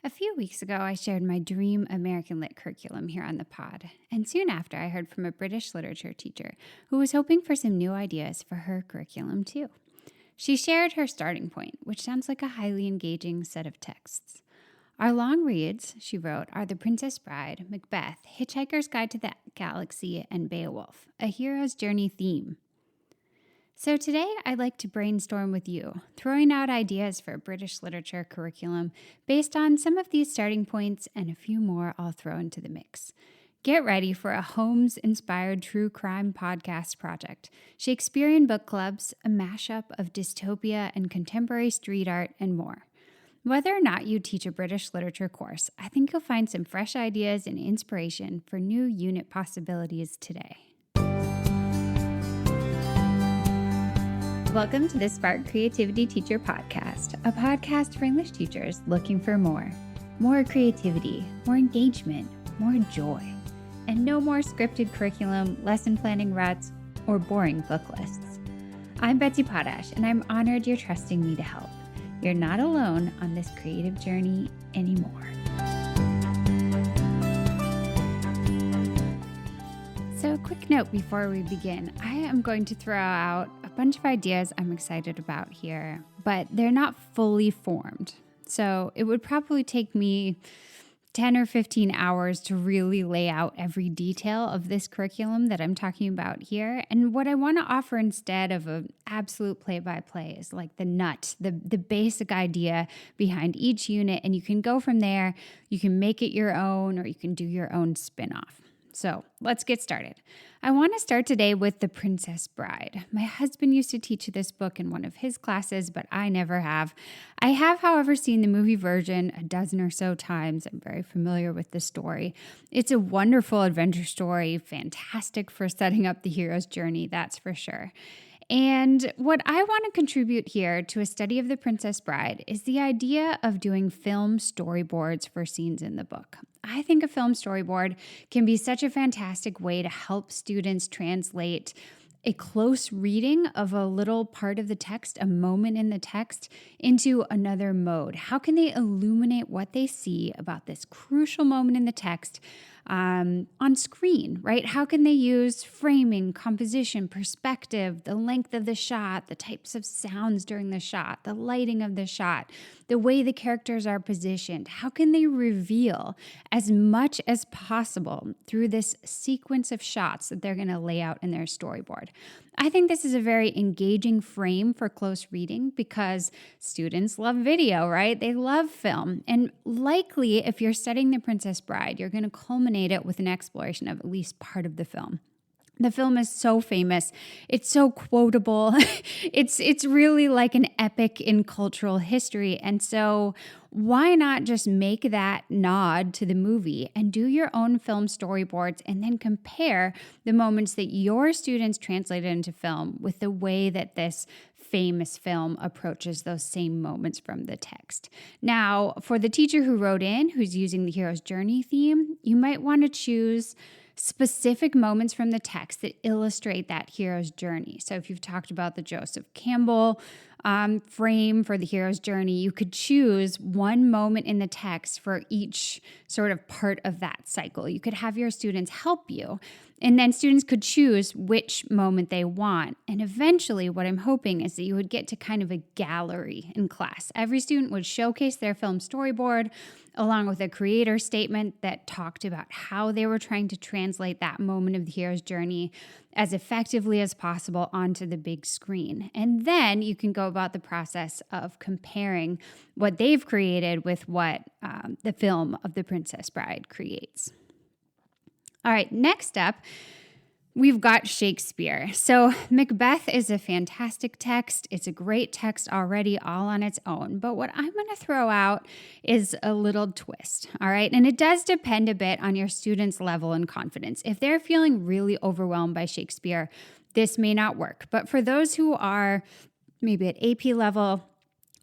A few weeks ago, I shared my dream American Lit curriculum here on the pod, and soon after, I heard from a British literature teacher who was hoping for some new ideas for her curriculum too. She shared her starting point, which sounds like a highly engaging set of texts. Our long reads, she wrote, are The Princess Bride, Macbeth, Hitchhiker's Guide to the Galaxy, and Beowulf, a hero's journey theme. So today I'd like to brainstorm with you, throwing out ideas for a British literature curriculum based on some of these starting points and a few more I'll throw into the mix. Get ready for a Holmes-inspired true crime podcast project, Shakespearean book clubs, a mashup of dystopia and contemporary street art, and more. Whether or not you teach a British literature course, I think you'll find some fresh ideas and inspiration for new unit possibilities today. Welcome to the Spark Creativity Teacher Podcast, a podcast for English teachers looking for more. More creativity, more engagement, more joy, and no more scripted curriculum, lesson planning ruts, or boring book lists. I'm Betsy Potash, and I'm honored you're trusting me to help. You're not alone on this creative journey anymore. So a quick note before we begin. I am going to throw out a bunch of ideas I'm excited about here, but they're not fully formed. So it would probably take me 10 or 15 hours to really lay out every detail of this curriculum that I'm talking about here. And what I want to offer instead of an absolute play-by-play is like the nut, the basic idea behind each unit. And you can go from there. You can make it your own, or you can do your own spin-off. So let's get started. I want to start today with The Princess Bride. My husband used to teach this book in one of his classes, but I never have. I have, however, seen the movie version a dozen or so times. I'm very familiar with the story. It's a wonderful adventure story, fantastic for setting up the hero's journey, that's for sure. And what I want to contribute here to a study of The Princess Bride is the idea of doing film storyboards for scenes in the book. I think a film storyboard can be such a fantastic way to help students translate a close reading of a little part of the text, a moment in the text, into another mode. How can they illuminate what they see about this crucial moment in the text on screen, right? How can they use framing, composition, perspective, the length of the shot, the types of sounds during the shot, the lighting of the shot, the way the characters are positioned? How can they reveal as much as possible through this sequence of shots that they're going to lay out in their storyboard? I think this is a very engaging frame for close reading because students love video, right? They love film. And likely, if you're studying The Princess Bride, you're going to culminate it with an exploration of at least part of the film. The film is so famous. It's so quotable. It's really like an epic in cultural history. And so why not just make that nod to the movie and do your own film storyboards and then compare the moments that your students translated into film with the way that this famous film approaches those same moments from the text. Now, for the teacher who wrote in, who's using the hero's journey theme, you might want to choose specific moments from the text that illustrate that hero's journey. So if you've talked about the Joseph Campbell frame for the hero's journey, you could choose one moment in the text for each sort of part of that cycle. You could have your students help you, and then students could choose which moment they want. And eventually, what I'm hoping is that you would get to kind of a gallery in class. Every student would showcase their film storyboard along with a creator statement that talked about how they were trying to translate that moment of the hero's journey as effectively as possible onto the big screen. And then you can go about the process of comparing what they've created with what the film of The Princess Bride creates. All right, next up, we've got Shakespeare. So Macbeth is a fantastic text. It's a great text already all on its own. But what I'm going to throw out is a little twist, all right? And it does depend a bit on your students' level and confidence. If they're feeling really overwhelmed by Shakespeare, this may not work. But for those who are maybe at AP level,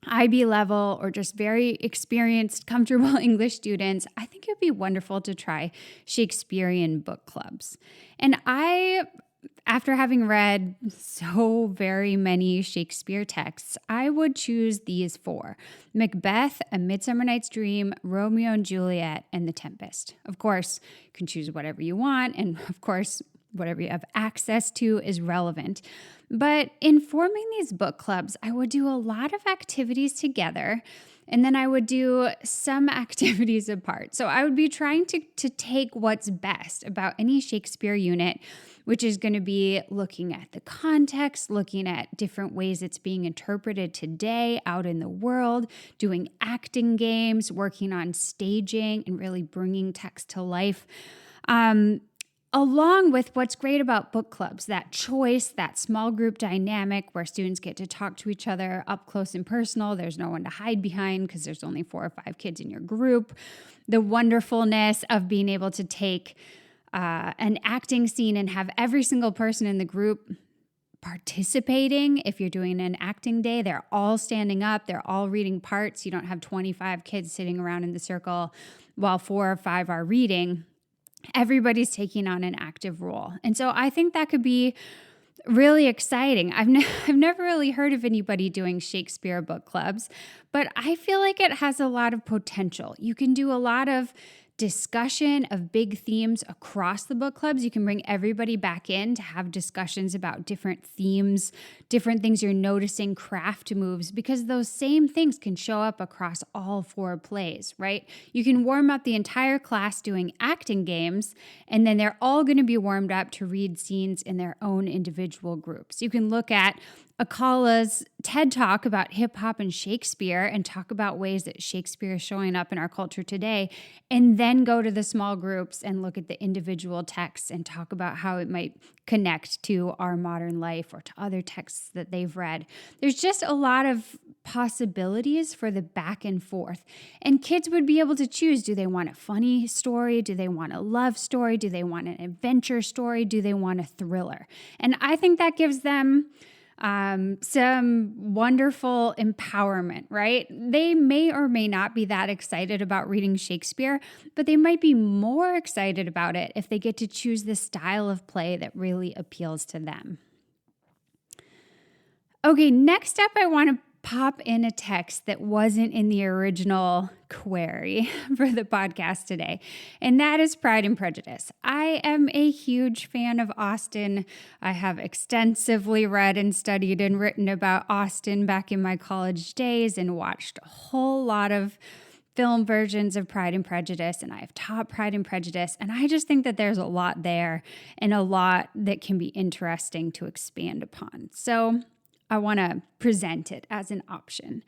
IB level, or just very experienced, comfortable English students, I think it would be wonderful to try Shakespearean book clubs. And I After having read so very many Shakespeare texts, I would choose these 4: Macbeth, A Midsummer Night's Dream, Romeo and Juliet, and The Tempest. Of course, you can choose whatever you want, and of course, whatever you have access to is relevant. But in forming these book clubs, I would do a lot of activities together, and then I would do some activities apart. So I would be trying to take what's best about any Shakespeare unit, which is going to be looking at the context, looking at different ways it's being interpreted today out in the world, doing acting games, working on staging, and really bringing text to life. Along with what's great about book clubs, that choice, that small group dynamic where students get to talk to each other up close and personal. There's no one to hide behind because there's only 4 or 5 kids in your group. The wonderfulness of being able to take an acting scene and have every single person in the group participating. If you're doing an acting day, they're all standing up, they're all reading parts. You don't have 25 kids sitting around in the circle while 4 or 5 are reading. Everybody's taking on an active role. And so I think that could be really exciting. I've never really heard of anybody doing Shakespeare book clubs, but I feel like it has a lot of potential. You can do a lot of discussion of big themes across the book clubs. You can bring everybody back in to have discussions about different themes, different things you're noticing, craft moves, because those same things can show up across all 4 plays, right? You can warm up the entire class doing acting games, and then they're all going to be warmed up to read scenes in their own individual groups. You can look at Akala's TED Talk about hip hop and Shakespeare and talk about ways that Shakespeare is showing up in our culture today, and then go to the small groups and look at the individual texts and talk about how it might connect to our modern life or to other texts that they've read. There's just a lot of possibilities for the back and forth. And kids would be able to choose, do they want a funny story? Do they want a love story? Do they want an adventure story? Do they want a thriller? And I think that gives them some wonderful empowerment, right? They may or may not be that excited about reading Shakespeare, but they might be more excited about it if they get to choose the style of play that really appeals to them. Okay, next up, I want to pop in a text that wasn't in the original query for the podcast today, and that is Pride and Prejudice. I am a huge fan of Austen. I have extensively read and studied and written about Austen back in my college days and watched a whole lot of film versions of Pride and Prejudice, and I've taught Pride and Prejudice, and I just think that there's a lot there and a lot that can be interesting to expand upon. So I want to present it as an option.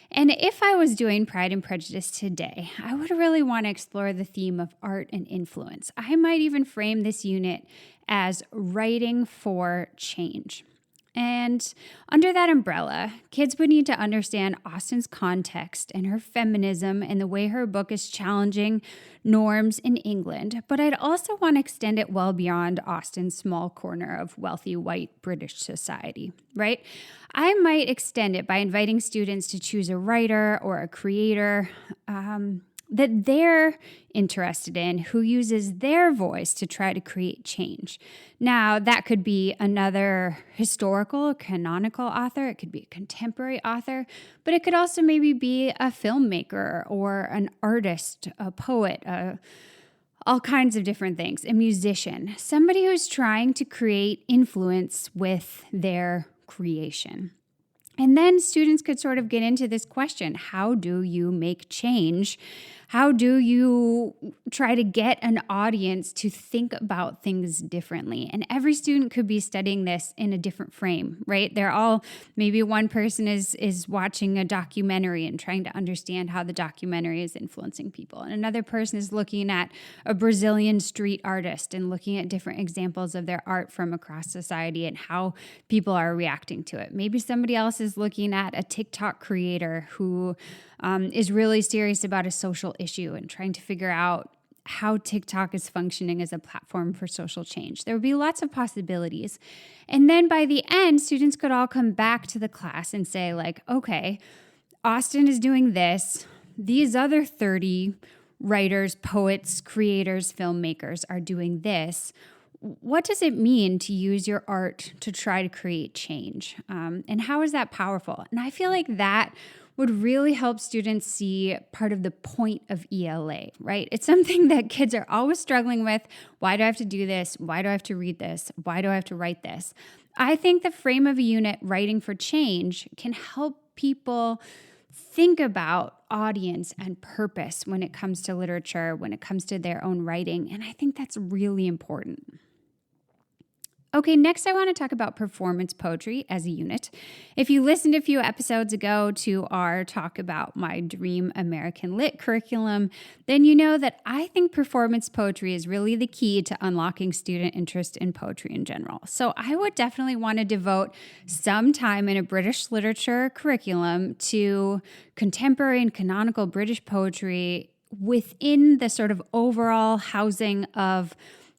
And if I was doing Pride and Prejudice today, I would really want to explore the theme of art and influence. I might even frame this unit as writing for change. And under that umbrella, kids would need to understand Austen's context and her feminism and the way her book is challenging norms in England. But I'd also want to extend it well beyond Austen's small corner of wealthy white British society, right? I might extend it by inviting students to choose a writer or a creator that they're interested in, who uses their voice to try to create change. Now, that could be another historical, canonical author. It could be a contemporary author, but it could also maybe be a filmmaker or an artist, a poet, all kinds of different things, a musician, somebody who's trying to create influence with their creation. And then students could sort of get into this question, how do you make change? How do you try to get an audience to think about things differently? And every student could be studying this in a different frame, right? They're all, maybe one person is watching a documentary and trying to understand how the documentary is influencing people. And another person is looking at a Brazilian street artist and looking at different examples of their art from across society and how people are reacting to it. Maybe somebody else is looking at a TikTok creator who is really serious about a social issue and trying to figure out how TikTok is functioning as a platform for social change. There would be lots of possibilities. And then by the end, students could all come back to the class and say, like, okay, Austen is doing this. These other 30 writers, poets, creators, filmmakers are doing this. what does it mean to use your art to try to create change? And how is that powerful? And I feel like that would really help students see part of the point of ELA, right? It's something that kids are always struggling with. Why do I have to do this? Why do I have to read this? Why do I have to write this? I think the frame of a unit, writing for change, can help people think about audience and purpose when it comes to literature, when it comes to their own writing. And I think that's really important. Okay, next I want to talk about performance poetry as a unit. If you listened a few episodes ago to our talk about my dream American Lit curriculum, then you know that I think performance poetry is really the key to unlocking student interest in poetry in general. So I would definitely want to devote some time in a British literature curriculum to contemporary and canonical British poetry within the sort of overall housing of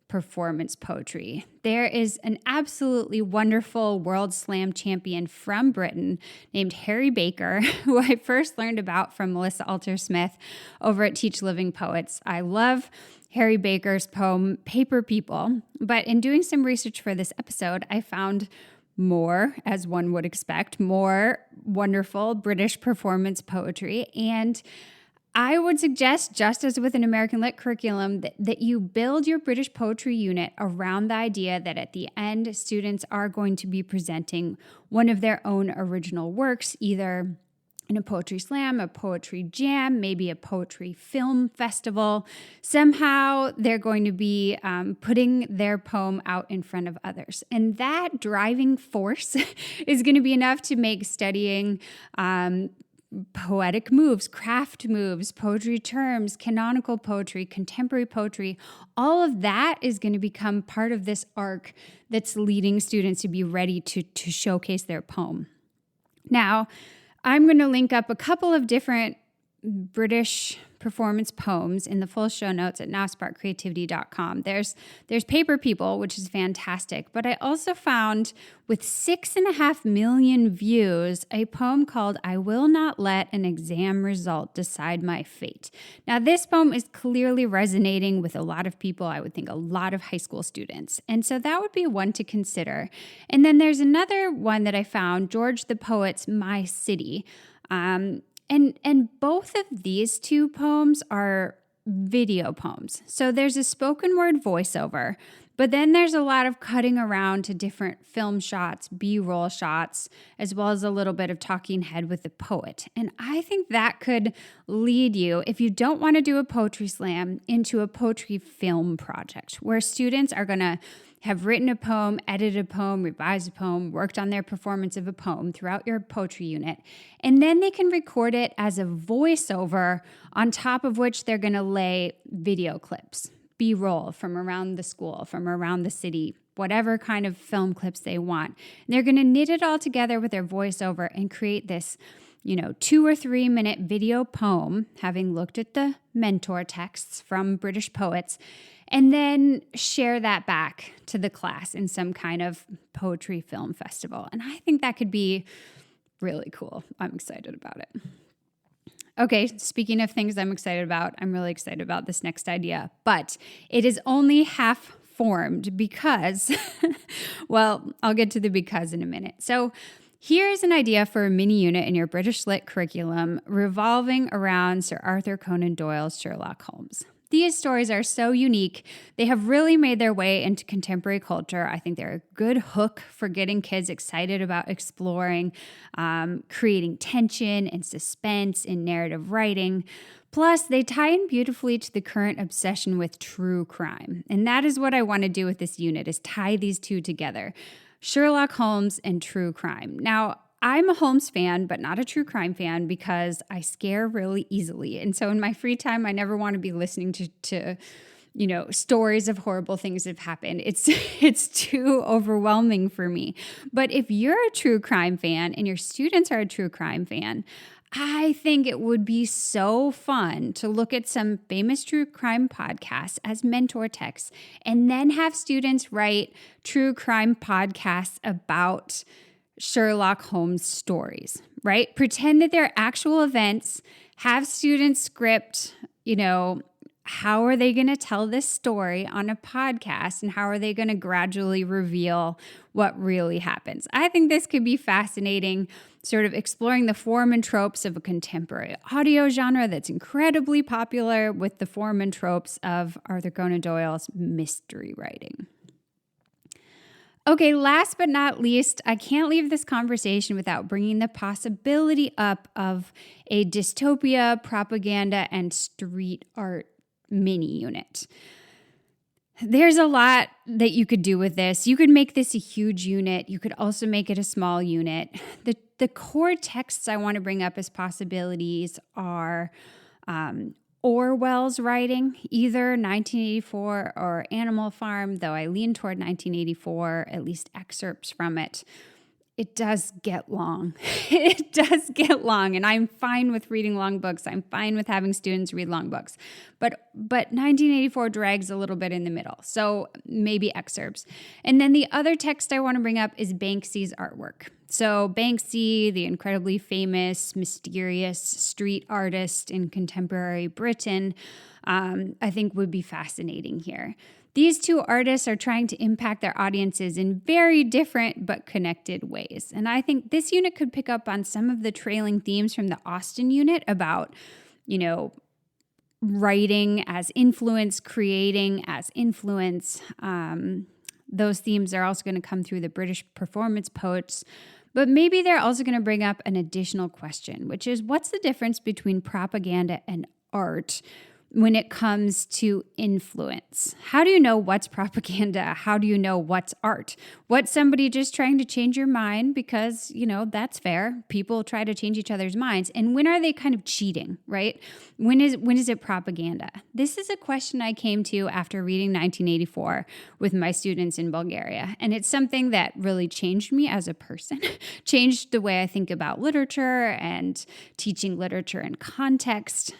performance poetry. There is an absolutely wonderful World Slam champion from Britain named Harry Baker, who I first learned about from Melissa Alter-Smith over at Teach Living Poets. I love Harry Baker's poem, Paper People, but in doing some research for this episode, I found more, as one would expect, more wonderful British performance poetry. And I would suggest, just as with an American Lit curriculum, that you build your British poetry unit around the idea that at the end, students are going to be presenting one of their own original works, either in a poetry slam, a poetry jam, maybe a poetry film festival. Somehow they're going to be putting their poem out in front of others. And that driving force is going to be enough to make studying poetic moves, craft moves, poetry terms, canonical poetry, contemporary poetry, all of that is going to become part of this arc that's leading students to be ready to showcase their poem. Now, I'm going to link up a couple of different British performance poems in the full show notes at nowsparkcreativity.com. There's Paper People, which is fantastic, but I also found with 6.5 million views, a poem called I Will Not Let an Exam Result Decide My Fate. Now, this poem is clearly resonating with a lot of people, I would think a lot of high school students, and so that would be one to consider. And then there's another one that I found, George the Poet's My City. And both of these two poems are video poems. So there's a spoken word voiceover, but then there's a lot of cutting around to different film shots, B-roll shots, as well as a little bit of talking head with the poet. And I think that could lead you, if you don't want to do a poetry slam, into a poetry film project where students are going to have written a poem, edited a poem, revised a poem, worked on their performance of a poem throughout your poetry unit, and then they can record it as a voiceover on top of which they're going to lay video clips, B-roll from around the school, from around the city, whatever kind of film clips they want. And they're going to knit it all together with their voiceover and create this 2 or 3 minute video poem, having looked at the mentor texts from British poets, and then share that back to the class in some kind of poetry film festival. And I think that could be really cool. I'm excited about it. Okay, speaking of things I'm excited about, I'm really excited about this next idea, but it is only half formed because, well, I'll get to the because in a minute. So here's an idea for a mini unit in your British Lit curriculum revolving around Sir Arthur Conan Doyle's Sherlock Holmes. These stories are so unique. They have really made their way into contemporary culture. I think they're a good hook for getting kids excited about exploring, creating tension and suspense in narrative writing. Plus, they tie in beautifully to the current obsession with true crime. And that is what I want to do with this unit, is tie these two together. Sherlock Holmes and true crime. Now, I'm a Holmes fan, but not a true crime fan because I scare really easily. And so in my free time, I never want to be listening to stories of horrible things that have happened. It's too overwhelming for me. But if you're a true crime fan and your students are a true crime fan, I think it would be so fun to look at some famous true crime podcasts as mentor texts and then have students write true crime podcasts about Sherlock Holmes stories, right? Pretend that they're actual events, have students script, how are they going to tell this story on a podcast, and how are they going to gradually reveal what really happens? I think this could be fascinating, sort of exploring the form and tropes of a contemporary audio genre that's incredibly popular with the form and tropes of Arthur Conan Doyle's mystery writing. Okay, last but not least, I can't leave this conversation without bringing the possibility up of a dystopia, propaganda, and street art mini unit. There's a lot that you could do with this. You could make this a huge unit. You could also make it a small unit. The core texts I want to bring up as possibilities are Orwell's writing, either 1984 or Animal Farm, though I lean toward 1984, at least excerpts from it. It does get long. It does get long, and I'm fine with reading long books. I'm fine with having students read long books. But 1984 drags a little bit in the middle, so maybe excerpts. And then the other text I want to bring up is Banksy's artwork. So Banksy, the incredibly famous, mysterious street artist in contemporary Britain, I think would be fascinating here. These two artists are trying to impact their audiences in very different but connected ways. And I think this unit could pick up on some of the trailing themes from the Austen unit about, writing as influence, creating as influence. Those themes are also going to come through the British performance poets. But maybe they're also going to bring up an additional question, which is, what's the difference between propaganda and art when it comes to influence? How do you know what's propaganda? How do you know what's art? What's somebody just trying to change your mind because, that's fair. People try to change each other's minds. And when are they kind of cheating, right? When is it propaganda? This is a question I came to after reading 1984 with my students in Bulgaria. And it's something that really changed me as a person, changed the way I think about literature and teaching literature in context.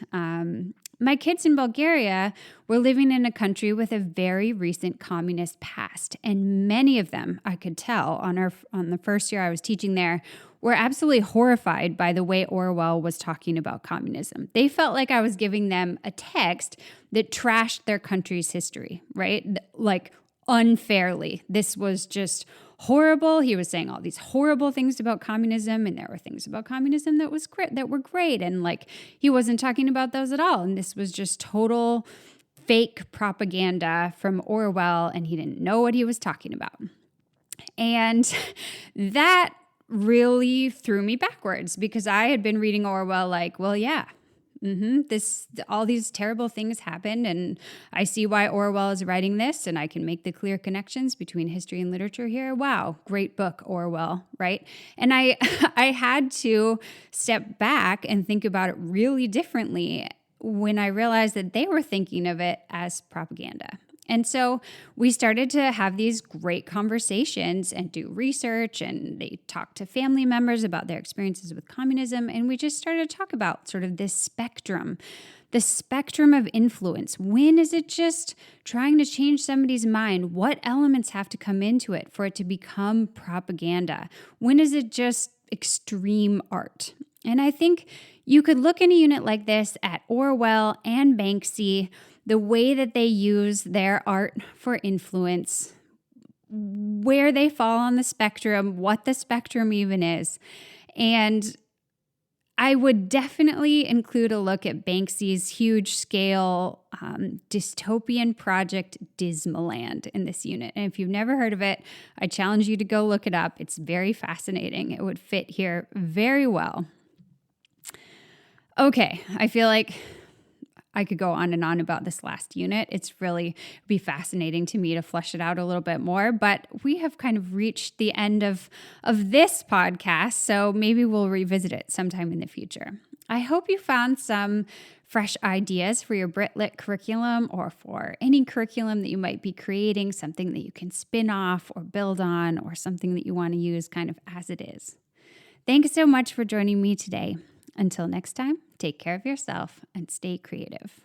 My kids in Bulgaria were living in a country with a very recent communist past, and many of them, I could tell on the first year I was teaching there, were absolutely horrified by the way Orwell was talking about communism. They felt like I was giving them a text that trashed their country's history, right? Like unfairly. This was just horrible. He was saying all these horrible things about communism, and there were things about communism that were great, and he wasn't talking about those at all. And this was just total fake propaganda from Orwell, and he didn't know what he was talking about. And that really threw me backwards because I had been reading Orwell all these terrible things happened, and I see why Orwell is writing this, and I can make the clear connections between history and literature here. Wow, great book, Orwell, right? And I had to step back and think about it really differently when I realized that they were thinking of it as propaganda. And so we started to have these great conversations and do research, and they talked to family members about their experiences with communism. And we just started to talk about sort of this spectrum, the spectrum of influence. When is it just trying to change somebody's mind? What elements have to come into it for it to become propaganda? When is it just extreme art? And I think you could look in a unit like this at Orwell and Banksy, the way that they use their art for influence, where they fall on the spectrum, what the spectrum even is. And I would definitely include a look at Banksy's huge scale dystopian project Dismaland in this unit. And if you've never heard of it, I challenge you to go look it up. It's very fascinating. It would fit here very well. Okay, I feel like I could go on and on about this last unit. It's really be fascinating to me to flesh it out a little bit more, but we have kind of reached the end of this podcast, so maybe we'll revisit it sometime in the future. I hope you found some fresh ideas for your BritLit curriculum or for any curriculum that you might be creating, something that you can spin off or build on, or something that you want to use kind of as it is. Thanks so much for joining me today. Until next time, take care of yourself and stay creative.